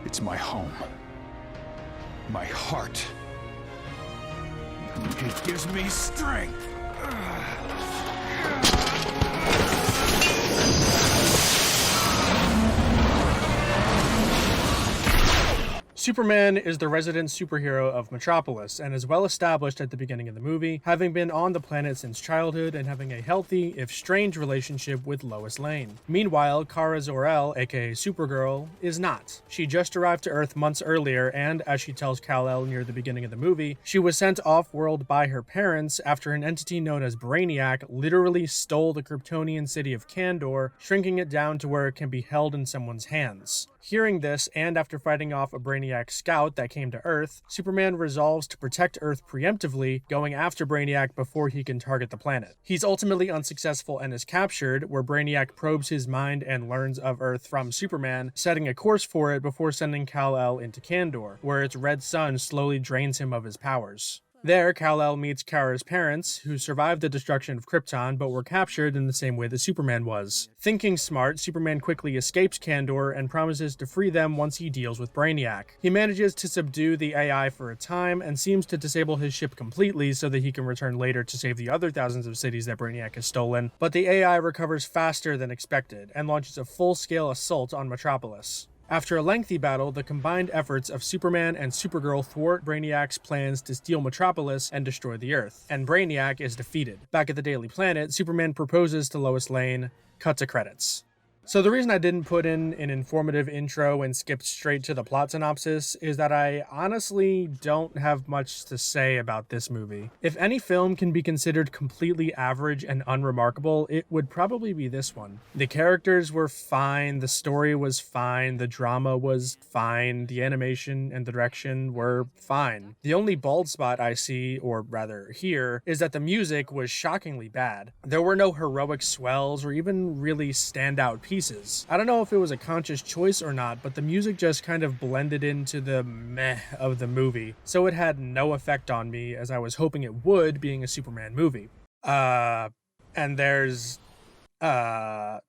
It's my home. My heart. It gives me strength. Superman is the resident superhero of Metropolis and is well established at the beginning of the movie, having been on the planet since childhood and having a healthy, if strange, relationship with Lois Lane. Meanwhile, Kara Zor-El, aka Supergirl, is not. She just arrived to Earth months earlier and, as she tells Kal-El near the beginning of the movie, she was sent off-world by her parents after an entity known as Brainiac literally stole the Kryptonian city of Kandor, shrinking it down to where it can be held in someone's hands. Hearing this, and after fighting off a Brainiac scout that came to Earth, Superman resolves to protect Earth preemptively, going after Brainiac before he can target the planet. He's ultimately unsuccessful and is captured, where Brainiac probes his mind and learns of Earth from Superman, setting a course for it before sending Kal-El into Kandor, where its red sun slowly drains him of his powers. There, Kal-El meets Kara's parents, who survived the destruction of Krypton but were captured in the same way that Superman was. Thinking smart, Superman quickly escapes Kandor and promises to free them once he deals with Brainiac. He manages to subdue the AI for a time and seems to disable his ship completely so that he can return later to save the other thousands of cities that Brainiac has stolen, but the AI recovers faster than expected and launches a full-scale assault on Metropolis. After a lengthy battle, the combined efforts of Superman and Supergirl thwart Brainiac's plans to steal Metropolis and destroy the Earth, and Brainiac is defeated. Back at the Daily Planet, Superman proposes to Lois Lane. Cut to credits. So the reason I didn't put in an informative intro and skipped straight to the plot synopsis is that I honestly don't have much to say about this movie. If any film can be considered completely average and unremarkable, it would probably be this one. The characters were fine, the story was fine, the drama was fine, the animation and the direction were fine. The only bald spot I see, or rather hear, is that the music was shockingly bad. There were no heroic swells or even really standout pieces. I don't know if it was a conscious choice or not, but the music just kind of blended into the meh of the movie, so it had no effect on me as I was hoping it would, being a Superman movie. And there's, I'm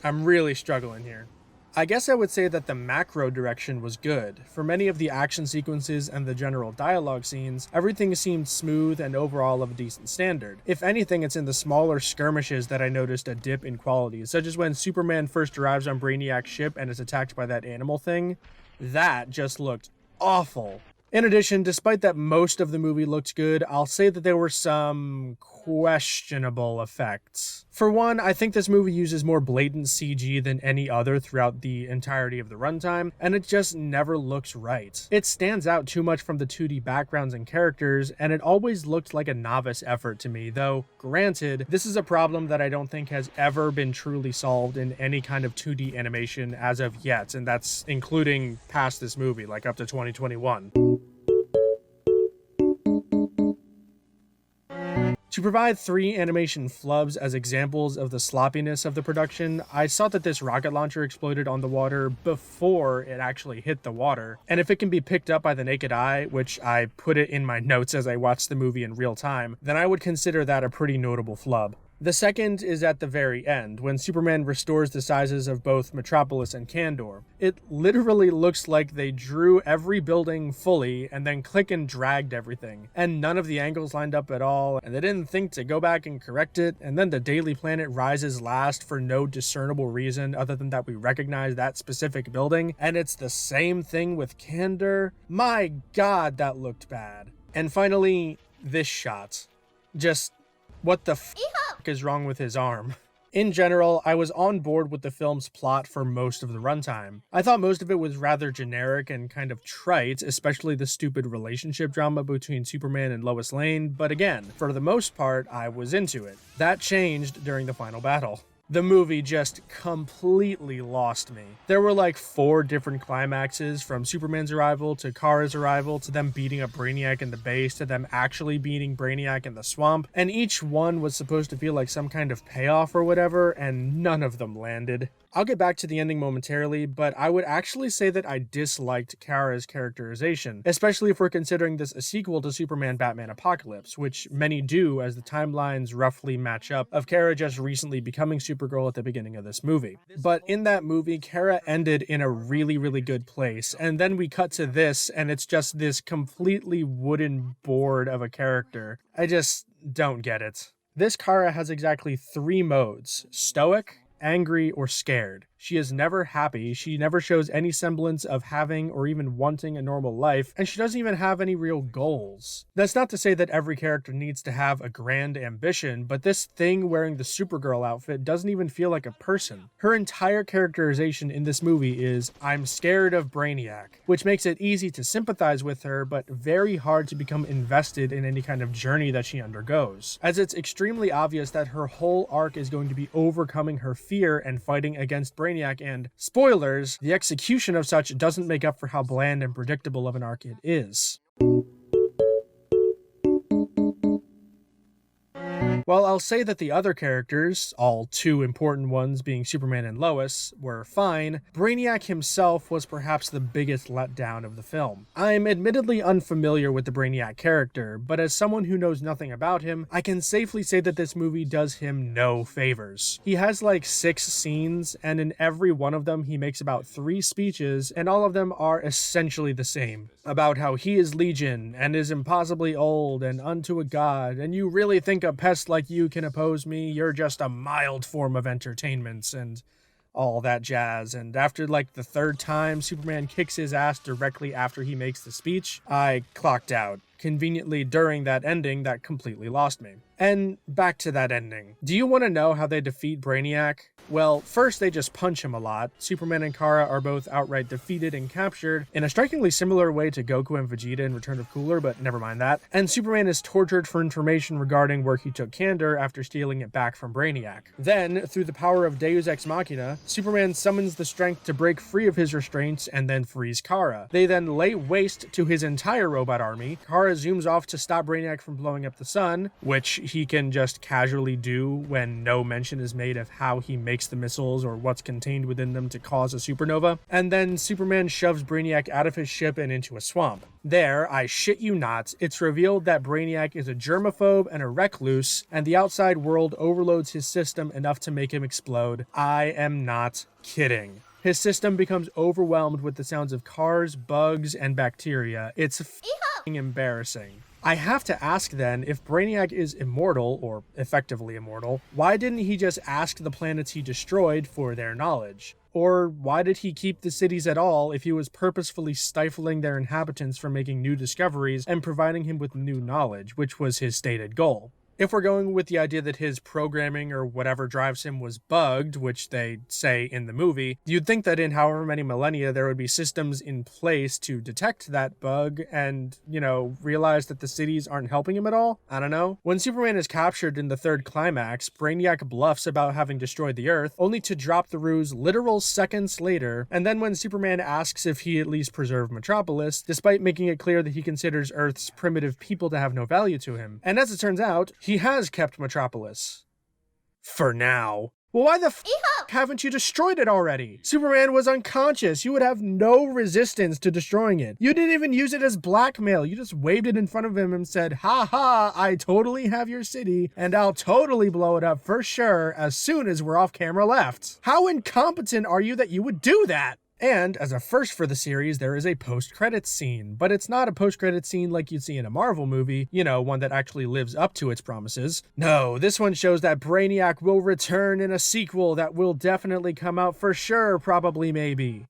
really struggling here. I guess I would say that the macro direction was good. For many of the action sequences and the general dialogue scenes, everything seemed smooth and overall of a decent standard. If anything, it's in the smaller skirmishes that I noticed a dip in quality, such as when Superman first arrives on Brainiac's ship and is attacked by that animal thing. That just looked awful. In addition, despite that most of the movie looked good, I'll say that there were some questionable effects. For one, I think this movie uses more blatant CG than any other throughout the entirety of the runtime, and it just never looks right. It stands out too much from the 2D backgrounds and characters, and it always looked like a novice effort to me, though, granted, this is a problem that I don't think has ever been truly solved in any kind of 2D animation as of yet, and that's including past this movie, like up to 2021. To provide 3 animation flubs as examples of the sloppiness of the production, I saw that this rocket launcher exploded on the water before it actually hit the water, and if it can be picked up by the naked eye, which I put it in my notes as I watched the movie in real time, then I would consider that a pretty notable flub. The second is at the very end, when Superman restores the sizes of both Metropolis and Kandor. It literally looks like they drew every building fully and then click and dragged everything, and none of the angles lined up at all, and they didn't think to go back and correct it, and then the Daily Planet rises last for no discernible reason other than that we recognize that specific building, and it's the same thing with Kandor. My god, that looked bad. And finally, this shot. Just, what the f*** is wrong with his arm? In general, I was on board with the film's plot for most of the runtime. I thought most of it was rather generic and kind of trite, especially the stupid relationship drama between Superman and Lois Lane, but again, for the most part, I was into it. That changed during the final battle. The movie just completely lost me. There were like 4 different climaxes, from Superman's arrival to Kara's arrival to them beating up Brainiac in the base to them actually beating Brainiac in the swamp, and each one was supposed to feel like some kind of payoff or whatever, and none of them landed. I'll get back to the ending momentarily, but I would actually say that I disliked Kara's characterization, especially if we're considering this a sequel to Superman Batman Apocalypse, which many do as the timelines roughly match up of Kara just recently becoming Supergirl at the beginning of this movie. But in that movie, Kara ended in a really, really good place, and then we cut to this, and it's just this completely wooden board of a character. I just don't get it. This Kara has exactly 3 modes: stoic, angry, or scared. She is never happy, she never shows any semblance of having or even wanting a normal life, and she doesn't even have any real goals. That's not to say that every character needs to have a grand ambition, but this thing wearing the Supergirl outfit doesn't even feel like a person. Her entire characterization in this movie is, "I'm scared of Brainiac," which makes it easy to sympathize with her, but very hard to become invested in any kind of journey that she undergoes, as it's extremely obvious that her whole arc is going to be overcoming her fear and fighting against Brainiac, and spoilers, the execution of such doesn't make up for how bland and predictable of an arc it is. While I'll say that the other characters, all 2 important ones being Superman and Lois, were fine, Brainiac himself was perhaps the biggest letdown of the film. I'm admittedly unfamiliar with the Brainiac character, but as someone who knows nothing about him, I can safely say that this movie does him no favors. He has like 6 scenes, and in every one of them he makes about 3 speeches, and all of them are essentially the same. About how he is Legion, and is impossibly old, and unto a god, and you really think a pest like you can oppose me? You're just a mild form of entertainment, and all that jazz. And after like the 3rd time Superman kicks his ass directly after he makes the speech, I clocked out. Conveniently during that ending that completely lost me. And back to that ending. Do you want to know how they defeat Brainiac? Well, first they just punch him a lot. Superman and Kara are both outright defeated and captured in a strikingly similar way to Goku and Vegeta in Return of Cooler, but never mind that. And Superman is tortured for information regarding where he took Kandor after stealing it back from Brainiac. Then, through the power of Deus Ex Machina, Superman summons the strength to break free of his restraints and then frees Kara. They then lay waste to his entire robot army. Kara zooms off to stop Brainiac from blowing up the sun, which he can just casually do when no mention is made of how he makes the missiles or what's contained within them to cause a supernova. And then Superman shoves Brainiac out of his ship and into a swamp. There, I shit you not, it's revealed that Brainiac is a germaphobe and a recluse, and the outside world overloads his system enough to make him explode. I am not kidding. His system becomes overwhelmed with the sounds of cars, bugs, and bacteria. It's f***ing embarrassing. I have to ask then, if Brainiac is immortal, or effectively immortal, why didn't he just ask the planets he destroyed for their knowledge? Or why did he keep the cities at all if he was purposefully stifling their inhabitants from making new discoveries and providing him with new knowledge, which was his stated goal? If we're going with the idea that his programming or whatever drives him was bugged, which they say in the movie, you'd think that in however many millennia there would be systems in place to detect that bug and, realize that the cities aren't helping him at all? I don't know. When Superman is captured in the 3rd climax, Brainiac bluffs about having destroyed the Earth, only to drop the ruse literal seconds later, and then when Superman asks if he at least preserved Metropolis, despite making it clear that he considers Earth's primitive people to have no value to him. And as it turns out, he has kept Metropolis. For now. Well, why the f*** haven't you destroyed it already? Superman was unconscious. You would have no resistance to destroying it. You didn't even use it as blackmail. You just waved it in front of him and said, "Ha ha, I totally have your city, and I'll totally blow it up for sure as soon as we're off camera left." How incompetent are you that you would do that? And, as a first for the series, there is a post-credits scene, but it's not a post-credits scene like you'd see in a Marvel movie, one that actually lives up to its promises. No, this one shows that Brainiac will return in a sequel that will definitely come out for sure, probably, maybe.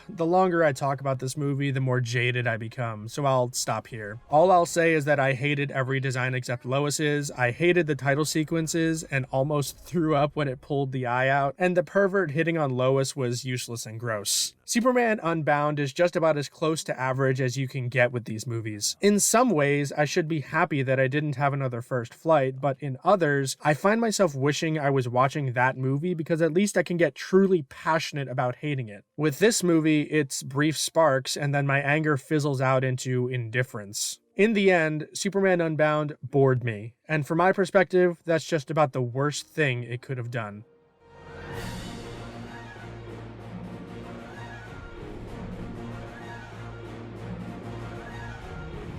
The longer I talk about this movie, the more jaded I become, so I'll stop here. All I'll say is that I hated every design except Lois's, I hated the title sequences, and almost threw up when it pulled the eye out, and the pervert hitting on Lois was useless and gross. Superman Unbound is just about as close to average as you can get with these movies. In some ways, I should be happy that I didn't have another First Flight, but in others, I find myself wishing I was watching that movie because at least I can get truly passionate about hating it. With this movie, it's brief sparks, and then my anger fizzles out into indifference. In the end, Superman Unbound bored me, and from my perspective, that's just about the worst thing it could have done.